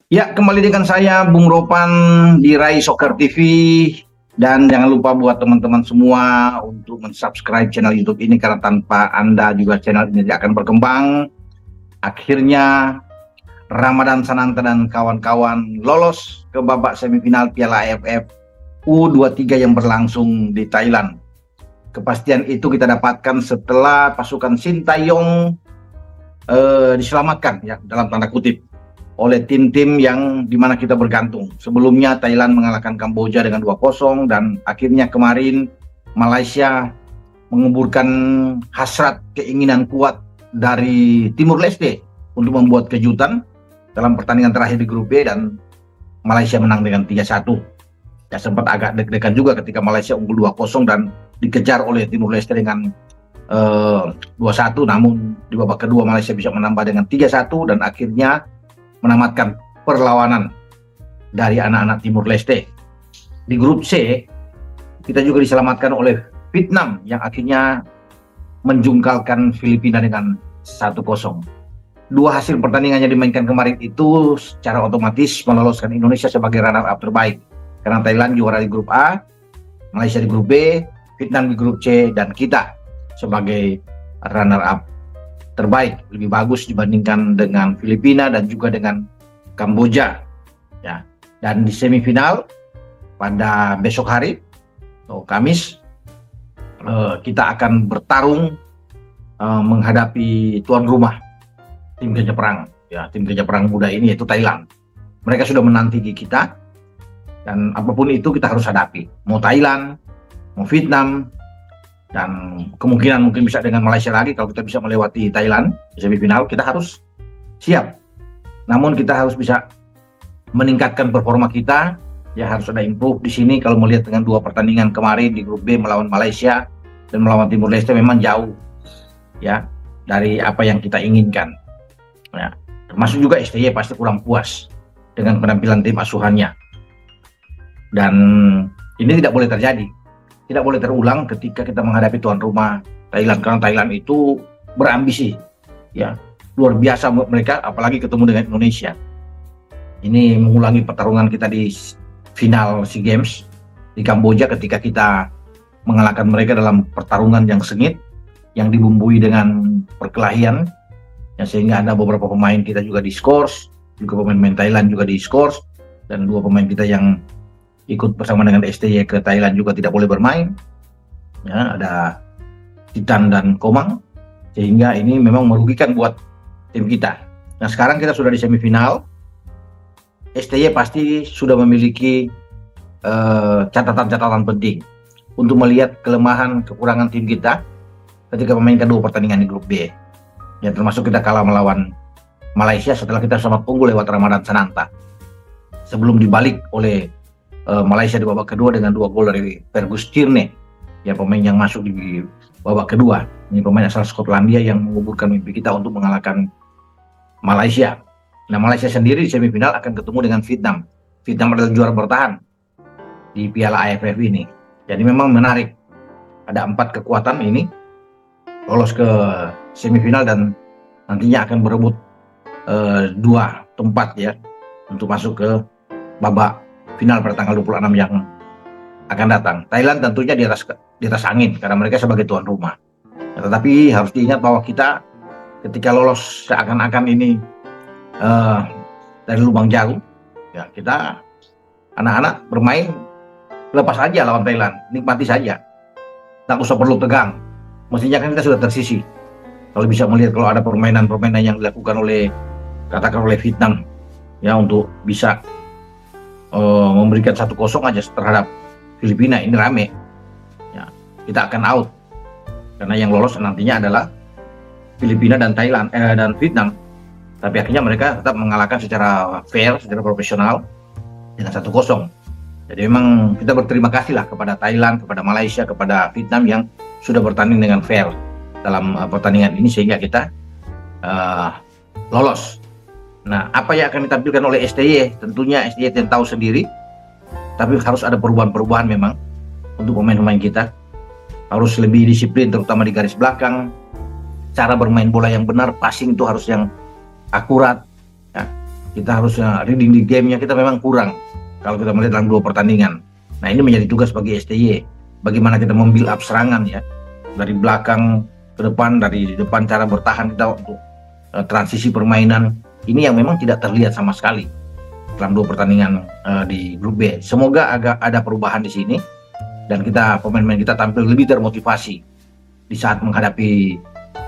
Ya, kembali dengan saya Bung Ropan di Rai Soccer TV, dan jangan lupa buat teman-teman semua untuk mensubscribe channel YouTube ini, karena tanpa Anda juga channel ini tidak akan berkembang. Akhirnya Ramadan Sananta dan kawan-kawan lolos ke babak semifinal Piala AFF U23 yang berlangsung di Thailand. Kepastian itu kita dapatkan setelah pasukan Sintayong diselamatkan, ya, dalam tanda kutip, oleh tim-tim yang dimana kita bergantung. Sebelumnya Thailand mengalahkan Kamboja dengan 2-0, dan akhirnya kemarin Malaysia menguburkan hasrat keinginan kuat dari Timur Leste untuk membuat kejutan dalam pertandingan terakhir di grup B, dan Malaysia menang dengan 3-1. Ya, sempat agak deg-degan juga ketika Malaysia unggul 2-0 dan dikejar oleh Timur Leste dengan 2-1, namun di babak kedua Malaysia bisa menambah dengan 3-1 dan akhirnya menamatkan perlawanan dari anak-anak Timur Leste. Di grup C, kita juga diselamatkan oleh Vietnam yang akhirnya menjungkalkan Filipina dengan 1-0. Dua hasil pertandingan yang dimainkan kemarin itu secara otomatis meloloskan Indonesia sebagai runner-up terbaik, karena Thailand juara di grup A, Malaysia di grup B, Vietnam di grup C, dan kita sebagai runner-up terbaik, lebih bagus dibandingkan dengan Filipina dan juga dengan Kamboja, ya. Dan di semifinal pada besok hari, Kamis, kita akan bertarung menghadapi tuan rumah, tim Gajah Perang, ya, tim Gajah Perang muda ini, yaitu Thailand. Mereka sudah menanti kita, dan apapun itu kita harus hadapi, mau Thailand, mau Vietnam, dan kemungkinan mungkin bisa dengan Malaysia lagi. Kalau kita bisa melewati Thailand di semifinal, kita harus siap. Namun kita harus bisa meningkatkan performa kita, ya, harus ada improve di sini. Kalau melihat dengan dua pertandingan kemarin di grup B melawan Malaysia dan melawan Timur Leste, memang jauh, ya, dari apa yang kita inginkan. Ya, termasuk juga STY pasti kurang puas dengan penampilan tim asuhannya. Dan ini tidak boleh terjadi. Tidak boleh terulang ketika kita menghadapi tuan rumah Thailand, karena Thailand itu berambisi, ya, luar biasa mereka, apalagi ketemu dengan Indonesia. Ini mengulangi pertarungan kita di final SEA Games di Kamboja ketika kita mengalahkan mereka dalam pertarungan yang sengit, yang dibumbui dengan perkelahian, ya, sehingga ada beberapa pemain kita juga diskors, juga pemain-pemain Thailand juga diskors, dan dua pemain kita yang ikut bersama dengan STY ke Thailand juga tidak boleh bermain, ya, ada Titan dan Komang, sehingga ini memang merugikan buat tim kita. Nah, sekarang kita sudah di semifinal, STY pasti sudah memiliki catatan-catatan penting untuk melihat kelemahan kekurangan tim kita ketika memainkan dua pertandingan di grup B, ya, termasuk kita kalah melawan Malaysia setelah kita sempat unggul lewat Ramadan Sananta, sebelum dibalik oleh Malaysia di babak kedua dengan 2 gol dari Fergus Tierney, ya, pemain yang masuk di babak kedua. Ini pemain asal Skotlandia yang menguburkan mimpi kita untuk mengalahkan Malaysia. Nah, Malaysia sendiri di semifinal akan ketemu dengan Vietnam. Vietnam adalah juara bertahan di Piala AFF ini. Jadi memang menarik. Ada 4 kekuatan ini lolos ke semifinal dan nantinya akan berebut 2 tempat, ya, untuk masuk ke babak final pada tanggal 26 yang akan datang. Thailand tentunya di atas angin karena mereka sebagai tuan rumah. Tetapi harus diingat bahwa kita ketika lolos seakan-akan ini dari lubang jauh, ya, kita anak-anak bermain lepas aja lawan Thailand, nikmati saja, tak usah perlu tegang. Mestinya kan kita sudah tersisi kalau bisa melihat kalau ada permainan-permainan yang dilakukan oleh, katakan, oleh Vietnam, ya, untuk bisa memberikan 1-0 aja terhadap Filipina. Ini rame, ya, kita akan out karena yang lolos nantinya adalah Filipina dan Thailand dan Vietnam. Tapi akhirnya mereka tetap mengalahkan secara fair, secara profesional dengan 1-0. Jadi memang kita berterima kasih lah kepada Thailand, kepada Malaysia, kepada Vietnam yang sudah bertanding dengan fair dalam pertandingan ini sehingga kita lolos. Nah, apa yang akan ditampilkan oleh STY? Tentunya STY yang tahu sendiri, tapi harus ada perubahan-perubahan memang untuk pemain-pemain kita. Harus lebih disiplin, terutama di garis belakang. Cara bermain bola yang benar, passing itu harus yang akurat, ya. Kita harus reading di gamenya kita memang kurang kalau kita melihat dalam 2 pertandingan. Nah, ini menjadi tugas bagi STY. Bagaimana kita membuild up serangan ya, dari belakang ke depan, dari depan cara bertahan kita untuk transisi permainan. Ini yang memang tidak terlihat sama sekali dalam 2 pertandingan di grup B. Semoga agak ada perubahan di sini dan kita pemain-pemain kita tampil lebih termotivasi di saat menghadapi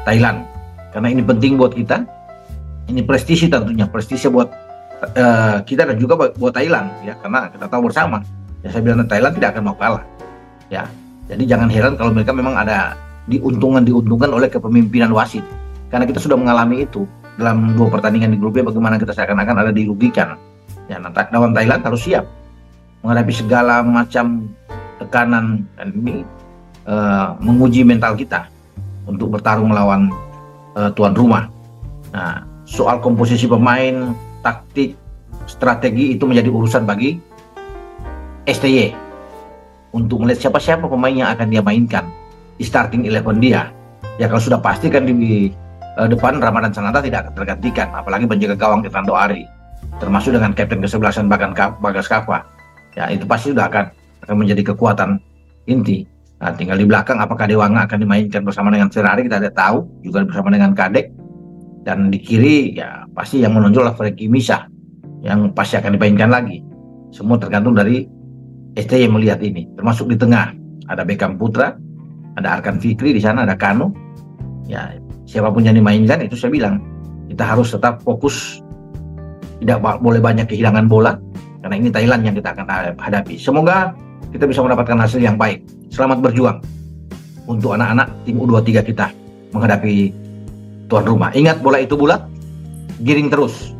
Thailand. Karena ini penting buat kita. Ini prestisi tentunya, prestisi buat kita dan juga buat Thailand ya, karena kita tahu bersama ya, saya bilang Thailand tidak akan mau kalah ya. Jadi jangan heran kalau mereka memang ada diuntungkan oleh kepemimpinan wasit, karena kita sudah mengalami itu dalam 2 pertandingan di grup B, bagaimana kita seakan-akan ada dirugikan ya. Lawan Thailand harus siap menghadapi segala macam tekanan, dan ini menguji mental kita untuk bertarung melawan tuan rumah. Nah, soal komposisi pemain, taktik, strategi itu menjadi urusan bagi STY untuk melihat siapa pemain yang akan dia mainkan di starting 11 dia. Ya, kalau sudah pasti kan di depan Ramadan Sananta tidak akan tergantikan, apalagi penjaga gawang Irfando Ari, termasuk dengan kapten kesebelasan Bagas Kava. Ya, itu pasti sudah akan menjadi kekuatan inti. Nah, tinggal di belakang apakah Dewanga akan dimainkan bersama dengan Serari, kita tidak tahu, juga bersama dengan Kadek. Dan di kiri ya pasti yang menonjol adalah Frankie Misah yang pasti akan dimainkan lagi. Semua tergantung dari STY yang melihat ini. Termasuk di tengah ada Beckham Putra, ada Arkan Fikri di sana, ada Kanu. Ya, siapapun yang dimainkan itu saya bilang kita harus tetap fokus, tidak boleh banyak kehilangan bola, karena ini Thailand yang kita akan hadapi. Semoga kita bisa mendapatkan hasil yang baik. Selamat berjuang untuk anak-anak tim U23 kita menghadapi tuan rumah. Ingat, bola itu bulat, giring terus.